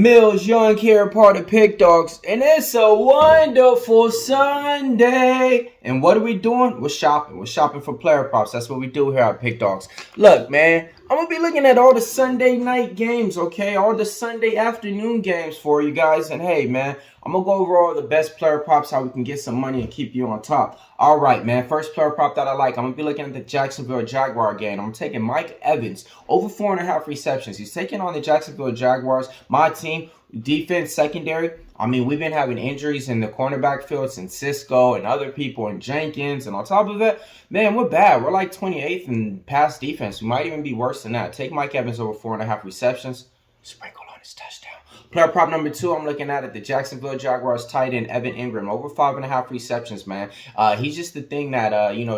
Millz, Young here, part of Pick Dawgz, and it's a wonderful Sunday. And what are we doing? We're shopping. We're shopping for player props. That's what we do here at Pick Dawgz. Look, man, I'm going to be looking at all the Sunday night games, okay? All the Sunday afternoon games for you guys. And hey, man, I'm going to go over all the best player props, how we can get some money and keep you on top. All right, man, first player prop that I like, I'm going to be looking at the Jacksonville Jaguar game. I'm taking Mike Evans over 4.5 receptions. He's taking on the Jacksonville Jaguars, my team. Defense, secondary, I mean, we've been having injuries in the cornerback field since Cisco and other people and Jenkins. And on top of it, man, we're bad. We're like 28th in pass defense. We might even be worse than that. Take Mike Evans over 4.5 receptions. Sprinkle on his touchdown. Player prop number 2, I'm looking at the Jacksonville Jaguars tight end Evan Ingram over 5.5 receptions, man. He's just the thing that,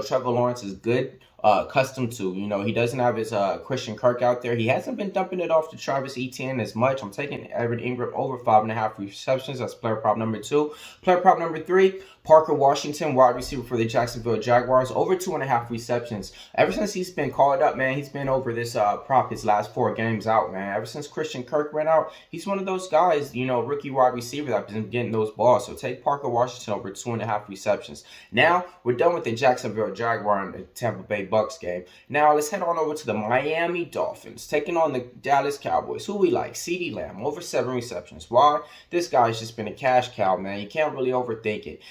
Trevor Lawrence is good. Accustomed to. He doesn't have his Christian Kirk out there. He hasn't been dumping it off to Travis Etienne as much. I'm taking Evan Ingram over 5.5 receptions. That's player prop number 2. Player prop number 3, Parker Washington, wide receiver for the Jacksonville Jaguars, over 2.5 receptions. Ever since he's been called up, man, he's been over this prop his last 4 games out, man. Ever since Christian Kirk went out, he's one of those guys, rookie wide receiver that's been getting those balls. So take Parker Washington over 2.5 receptions. Now, we're done with the Jacksonville Jaguar and the Tampa Bay Bucks game. Now, let's head on over to the Miami Dolphins, taking on the Dallas Cowboys. Who we like? CeeDee Lamb, over 7 receptions. Why? This guy's just been a cash cow, man. You can't really overthink it.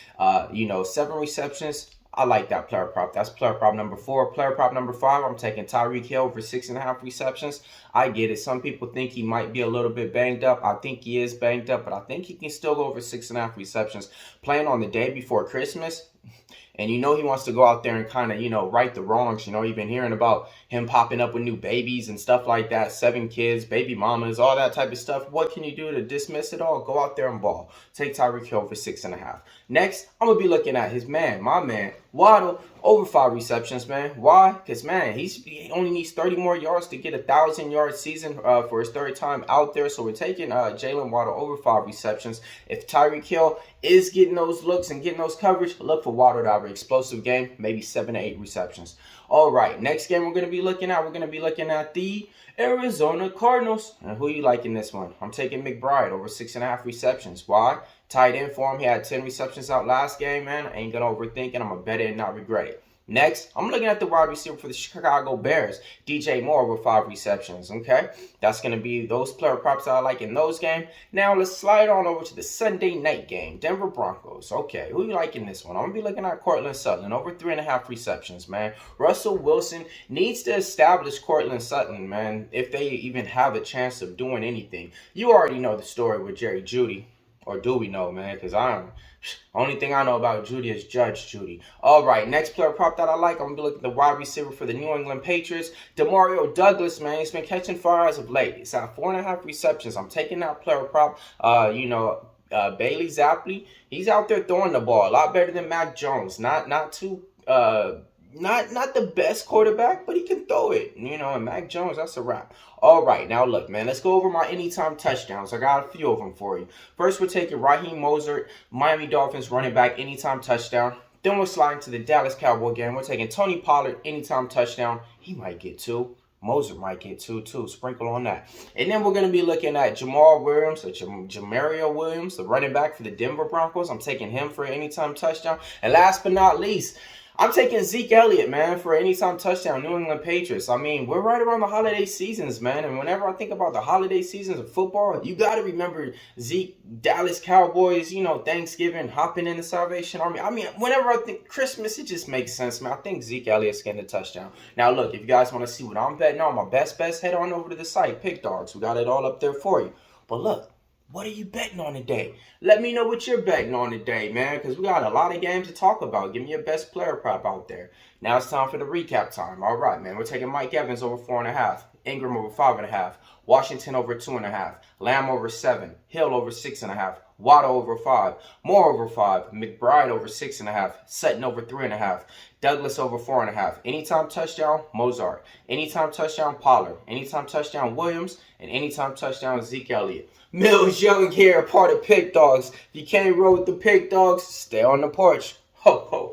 7 receptions. I like that player prop. That's player prop number 4. Player prop number 5, I'm taking Tyreek Hill over 6.5 receptions. I get it. Some people think he might be a little bit banged up. I think he is banged up, but I think he can still go over 6.5 receptions. Playing on the day before Christmas. And he wants to go out there and kind of, right the wrongs. You've been hearing about him popping up with new babies and stuff like that. 7 kids, baby mamas, all that type of stuff. What can you do to dismiss it all? Go out there and ball. Take Tyreek Hill for 6.5. Next, I'm going to be looking at my man, Waddle, over 5 receptions, man. Why? Because, man, he only needs 30 more yards to get a 1,000-yard season for his 3rd time out there. So we're taking Jalen Waddle over 5 receptions. If Tyreek Hill is getting those looks and getting those coverage, look for Waddle to have an explosive game, maybe 7 to 8 receptions. All right, next game we're going to be looking at, the Arizona Cardinals. And who you like in this one? I'm taking McBride over 6.5 receptions. Why? Tight end for him. He had 10 receptions out last game, man. I ain't going to overthink it. I'm going to bet it and not regret it. Next, I'm looking at the wide receiver for the Chicago Bears, DJ Moore over 5 receptions, okay? That's going to be those player props that I like in those games. Now, let's slide on over to the Sunday night game, Denver Broncos. Okay, who you like in this one? I'm going to be looking at Courtland Sutton, over 3.5 receptions, man. Russell Wilson needs to establish Courtland Sutton, man, if they even have a chance of doing anything. You already know the story with Jerry Jeudy. Or do we know, man? Because only thing I know about Judy is Judge Judy. All right, next player prop that I like, I'm going to be looking at the wide receiver for the New England Patriots, Demario Douglas, man. He's been catching fire as of late. He's at 4.5 receptions. I'm taking that player prop. Bailey Zappi, he's out there throwing the ball a lot better than Mac Jones. Not the best quarterback, but he can throw it. And Mac Jones, that's a wrap. All right, now look, man, let's go over my anytime touchdowns. I got a few of them for you. First, we're taking Raheem Mostert, Miami Dolphins running back, anytime touchdown. Then we're sliding to the Dallas Cowboy game. We're taking Tony Pollard, anytime touchdown. He might get 2. Mostert might get 2 too. Sprinkle on that. And then we're going to be looking at Jamal Williams, or Jamario Williams, the running back for the Denver Broncos. I'm taking him for an anytime touchdown. And last but not least, I'm taking Zeke Elliott, man, for anytime touchdown, New England Patriots. I mean, we're right around the holiday seasons, man. And whenever I think about the holiday seasons of football, you got to remember Zeke, Dallas Cowboys, Thanksgiving, hopping in the Salvation Army. I mean, whenever I think Christmas, it just makes sense, man. I think Zeke Elliott's getting a touchdown. Now, look, if you guys want to see what I'm betting on, my best bets, head on over to the site, PickDawgz. We got it all up there for you. But look, what are you betting on today? Let me know what you're betting on today, man, because we got a lot of games to talk about. Give me your best player prop out there. Now it's time for the recap time. All right, man. We're taking Mike Evans over 4.5, Ingram over 5.5, Washington over 2.5, Lamb over 7, Hill over 6.5, Waddle over 5, Moore over 5, McBride over 6.5, Sutton over 3.5, Douglas over 4.5. Anytime touchdown, Mostert. Anytime touchdown, Pollard. Anytime touchdown, Williams. And anytime touchdown, Zeke Elliott. Millz, Young here, part of Pick Dawgz. If you can't roll with the Pick Dawgz, stay on the porch. Ho, ho.